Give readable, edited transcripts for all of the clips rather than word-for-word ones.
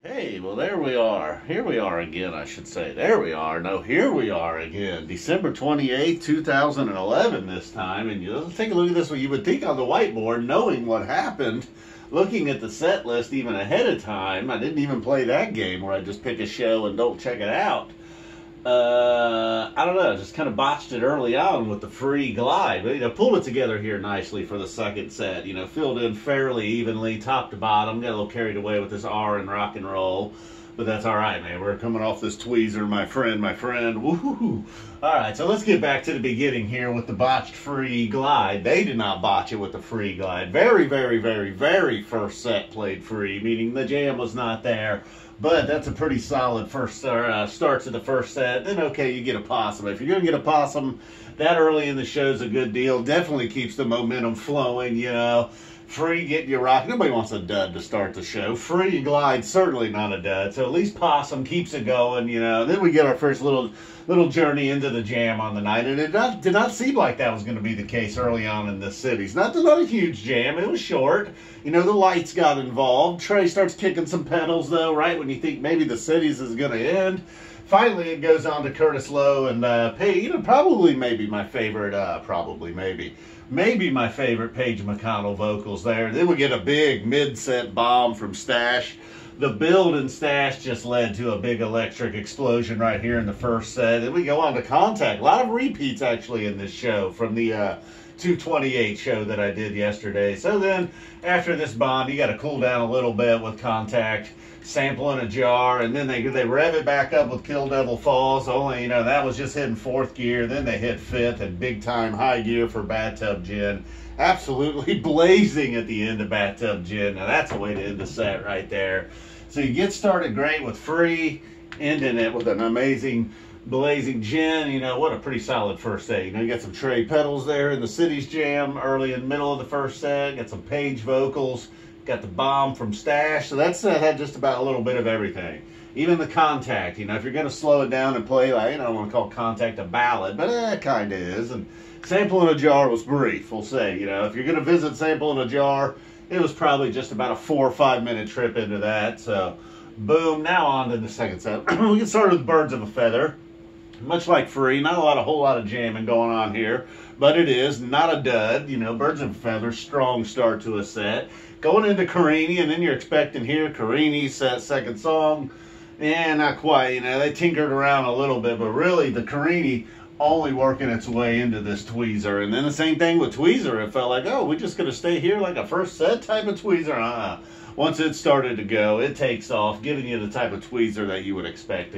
Hey, well, there we are. Here we are again, I should say. There we are. No, here we are again. December 28th, 2011 this time. And let's take a look at this. What you would think on the whiteboard, knowing what happened, looking at the set list even ahead of time. I didn't even play that game where I just pick a show and don't check it out. I don't know, just kind of botched it early on with the free glide. But, pulled it together here nicely for the second set. Filled in fairly evenly, top to bottom. Got a little carried away with this R and rock and roll. But that's all right, man. We're coming off this tweezer, my friend. Woohoo! All right, so let's get back to the beginning here with the botched free glide. They did not botch it with the free glide. Very, very, very, very first set played free, meaning the jam was not there. But that's a pretty solid first start to the first set. Then, okay, you get a possum. If you're going to get a possum that early in the show is a good deal. Definitely keeps the momentum flowing, Free, get you rocking. Nobody wants a dud to start the show. Free glide, certainly not a dud. So at least possum keeps it going, Then we get our first little journey into the jam on the night. And it did not seem like that was going to be the case early on in the cities. Not a huge jam. It was short. The lights got involved. Trey starts kicking some pedals, though, right when you think maybe the cities is going to end. Finally, it goes on to Curtis Lowe and probably maybe my favorite, maybe my favorite Paige McConnell vocals there. Then we get a big mid-set bomb from Stash. The build in Stash just led to a big electric explosion right here in the first set. Then we go on to Contact. A lot of repeats actually in this show from the 228 show that I did yesterday. So then after this bomb, you got to cool down a little bit with Contact, sample in a jar, and then they rev it back up with Kill Devil Falls. Only, that was just hitting fourth gear. Then they hit fifth and big time high gear for Bathtub Gin. Absolutely blazing at the end of Bathtub Gin. Now that's a way to end the set right there. So you get started great with free, ending it with an amazing blazing gin. What a pretty solid first set. You got some Trey pedals there in the Cities Jam early and middle of the first set. Got some Page vocals. Got the bomb from Stash. So that set had just about a little bit of everything. Even the Contact. If you're going to slow it down and play, I don't want to call Contact a ballad, but it kind of is. And Sample in a Jar was brief, we'll say. If you're going to visit Sample in a Jar, it was probably just about a 4 or 5 minute trip into that. So, boom. Now on to the second set. We can start with Birds of a Feather. Much like free, not a whole lot of jamming going on here, but it is not a dud. Birds of a Feather, strong start to a set. Going into Carini, and then you're expecting here Carini set second song. Not quite. They tinkered around a little bit, but really the Carini only working its way into this tweezer. And then the same thing with tweezer. It felt like, oh, we're just going to stay here like a first set type of tweezer. Once it started to go, it takes off, giving you the type of tweezer that you would expect.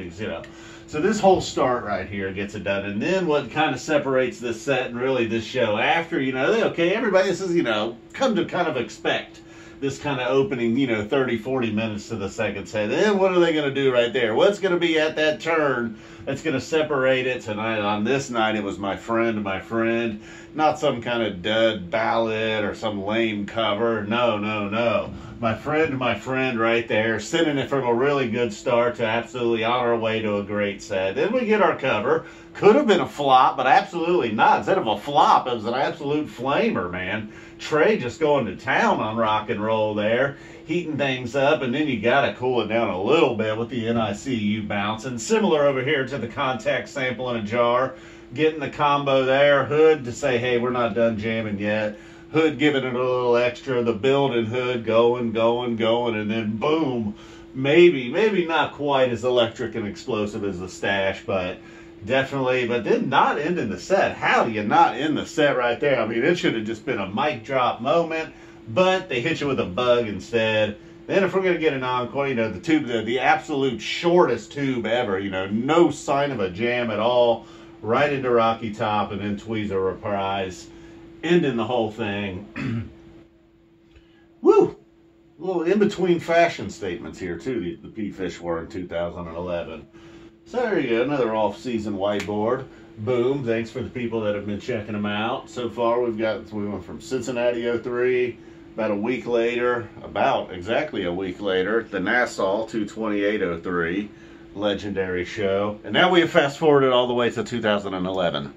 So this whole start right here gets it done. And then what kind of separates this set and really this show after, everybody, this is, come to kind of expect this kind of opening, 30, 40 minutes to the second set. Then what are they going to do right there? What's going to be at that turn that's going to separate it tonight? On this night, it was My Friend, not some kind of dud ballad or some lame cover. No. My friend right there, sending it from a really good start to absolutely on our way to a great set. Then we get our cover. Could have been a flop, but absolutely not. Instead of a flop, it was an absolute flamer, man. Trey just going to town on rock and roll there, heating things up, and then you got to cool it down a little bit with the NICU bounce. And similar over here to the Contact Sample in a Jar, getting the combo there. Hood to say, hey, we're not done jamming yet. Hood giving it a little extra. The building Hood going, and then boom. Maybe not quite as electric and explosive as the Stash, but definitely. But then not ending the set. How do you not end the set right there? I mean, it should have just been a mic drop moment, but they hit you with a bug instead. Then if we're going to get an encore, the tube, the absolute shortest tube ever, no sign of a jam at all, right into Rocky Top, and then Tweezer Reprise, ending the whole thing. Woo! A little in-between fashion statements here, too, the Phish were in 2011. So there you go, another off-season whiteboard. Boom, thanks for the people that have been checking them out. So far, we went from Cincinnati 03, exactly a week later, the Nassau 228-03, legendary show. And now we have fast-forwarded all the way to 2011.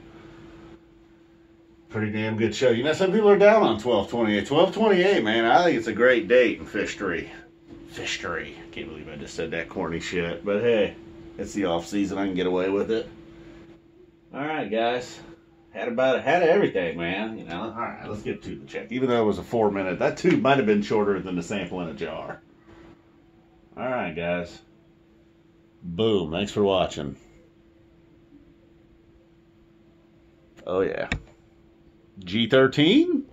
Pretty damn good show. Some people are down on 1228. 1228, man, I think it's a great date in Phish Fishery. Can't believe I just said that corny shit. But hey, it's the off season. I can get away with it. All right, guys. Had everything, man. You know. All right, let's get to the check. Even though it was a 4-minute, that tube might have been shorter than the sample in a jar. All right, guys. Boom. Thanks for watching. Oh yeah. G13?